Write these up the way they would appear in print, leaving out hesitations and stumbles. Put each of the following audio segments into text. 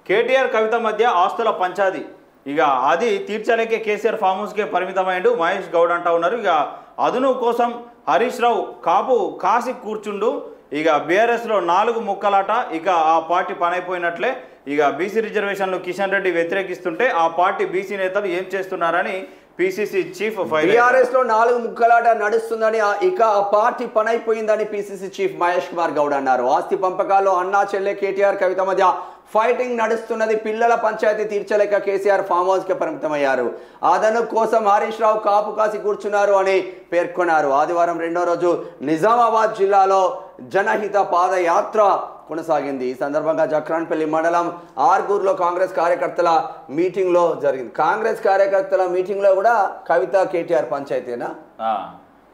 కేటీఆర్ కవిత మధ్య ఆస్తుల పంచాది ఇక అది తీర్చలేకే కేసీఆర్ ఫామ్ హౌస్కే పరిమితమైండు మహేష్ గౌడ్ అంటా ఉన్నారు. ఇక అదును కోసం హరీష్ రావు కాపు కాసి కూర్చుండు. ఇక బీఆర్ఎస్లో 4 ముక్కలాట. ఇక ఆ పార్టీ పనైపోయినట్లే. ఇక బీసీ రిజర్వేషన్లు కిషన్ రెడ్డి వ్యతిరేకిస్తుంటే ఆ పార్టీ బీసీ నేతలు ఏం చేస్తున్నారని పిసిసి చీఫ్ బీఆర్ఎస్ లో 4 ముక్కలాట నడుస్తుందని ఇక ఆ పార్టీ పనైపోయిందని పిసిసి చీఫ్ మహేష్ కుమార్ గౌడ్ అన్నారు. ఆస్తి పంపకాల్లో అన్నా చెల్లె కేటీఆర్ కవిత మధ్య ఫైటింగ్ నడుస్తున్నది. పిల్లల పంచాయతీ తీర్చలేక కేసీఆర్ ఫామ్ హౌస్ కి పరిమితమయ్యారు. అదను కోసం హరీష్ రావు కాపు కాసి కూర్చున్నారు అని పేర్కొన్నారు. ఆదివారం రెండో రోజు నిజామాబాద్ జిల్లాలో జనహిత పాదయాత్ర కొనసాగింది. ఈ సందర్భంగా జక్రాన్పల్లి మండలం ఆర్గూర్లో కాంగ్రెస్ కార్యకర్తల మీటింగ్ లో జరిగింది. కాంగ్రెస్ కార్యకర్తల మీటింగ్ లో కూడా కవిత కేటీఆర్ పంచాయతీనా?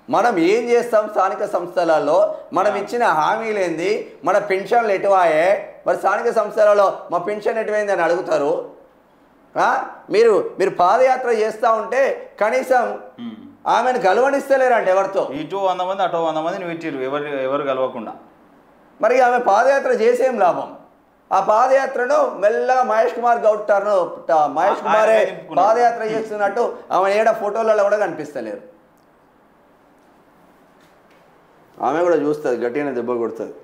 మనం ఏం చేస్తాం? స్థానిక సంస్థలలో మనం ఇచ్చిన హామీలేంది? మన పెన్షన్లు ఎటువాయే? మరి స్థానిక సంస్థలలో మా పెన్షన్ ఎటువైంది అని అడుగుతారు. మీరు పాదయాత్ర చేస్తూ ఉంటే కనీసం ఆమెను గెలవనిస్తలేరంటే ఎవరితో? ఇటు 100 మంది అటు 100 మందిని పెట్టిరు, ఎవరు గెలవకుండా. మరి ఆమె పాదయాత్ర చేసేం లాభం? ఆ పాదయాత్రను మెల్లగా మహేష్ కుమార్ గౌడ్ మహేష్ కుమారే పాదయాత్ర చేస్తున్నట్టు ఆమె ఏడ ఫోటోలలో కూడా కనిపిస్తలేరు. ఆమె కూడా చూస్తుంది, గట్టిగానే దెబ్బ కొడుతుంది.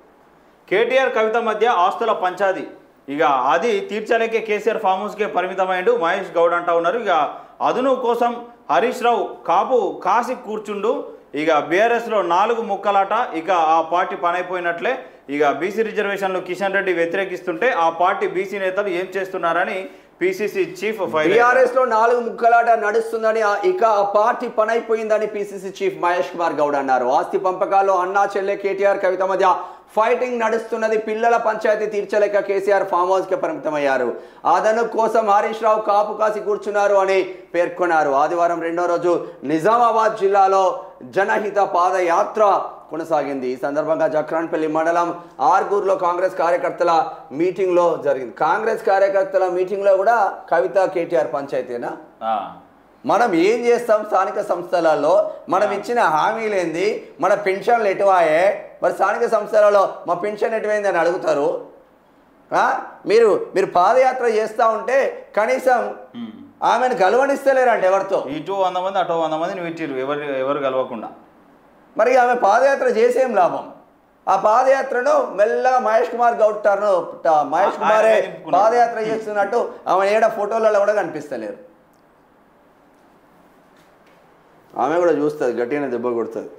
కేటీఆర్ కవిత మధ్య ఆస్తుల పంచాది ఇక అది తీర్చలేకే కేసీఆర్ ఫామ్ హౌస్కే పరిమితమైండు మహేష్ గౌడ్ అంటా ఉన్నారు. ఇక అదును కోసం హరీష్ రావు కాపు కాసి కూర్చుండు. ఇక బీఆర్ఎస్లో 4 ముక్కలాట. ఇక ఆ పార్టీ పనైపోయినట్లే. ఇక బీసీ రిజర్వేషన్లు కిషన్ రెడ్డి వ్యతిరేకిస్తుంటే ఆ పార్టీ బీసీ నేతలు ఏం చేస్తున్నారని పిసిసి చీఫ్ బీఆర్ఎస్ లో 4 ముక్కలాట నడుస్తుందని ఇక ఆ పార్టీ పనైపోయిందని పిసిసి చీఫ్ మహేష్ కుమార్ గౌడ్ అన్నారు. ఆస్తి పంపకాల్లో అన్నా చెల్లె కేటీఆర్ కవిత మధ్య ఫైటింగ్ నడుస్తున్నది. పిల్లల పంచాయతీ తీర్చలేక కేసీఆర్ ఫామ్ హౌస్ కి పరిమితమయ్యారు. అదను కోసం హరీష్ రావు కాపు కాసి కూర్చున్నారు అని పేర్కొన్నారు. ఆదివారం రెండో రోజు నిజామాబాద్ జిల్లాలో జనహిత పాదయాత్ర కొనసాగింది. ఈ సందర్భంగా జక్రాన్పల్లి మండలం ఆర్గూర్లో కాంగ్రెస్ కార్యకర్తల మీటింగ్ లో జరిగింది. కాంగ్రెస్ కార్యకర్తల మీటింగ్ లో కూడా కవిత కేటీఆర్ పంచాయతీనా? మనం ఏం చేస్తాం? స్థానిక సంస్థలలో మనం ఇచ్చిన హామీలేంది? మన పెన్షన్లు ఎటువాయే? మరి స్థానిక సంస్థలలో మా పెన్షన్ ఎటువైంది అని అడుగుతారు. మీరు పాదయాత్ర చేస్తూ ఉంటే కనీసం ఆమెను గెలవనిస్తలేరంటే ఎవరితో? ఇటు 100 మంది అటు 100 మందిని పెట్టిరు, ఎవరు గెలవకుండా. మరి ఆమె పాదయాత్ర చేసేం లాభం? ఆ పాదయాత్రను మెల్లగా మహేష్ కుమార్ గౌడ్ మహేష్ కుమారే పాదయాత్ర చేస్తున్నట్టు ఆమె ఏడ ఫోటోలలో కూడా కనిపిస్తలేరు. ఆమె కూడా చూస్తుంది, గట్టిగానే దెబ్బ కొడుతుంది.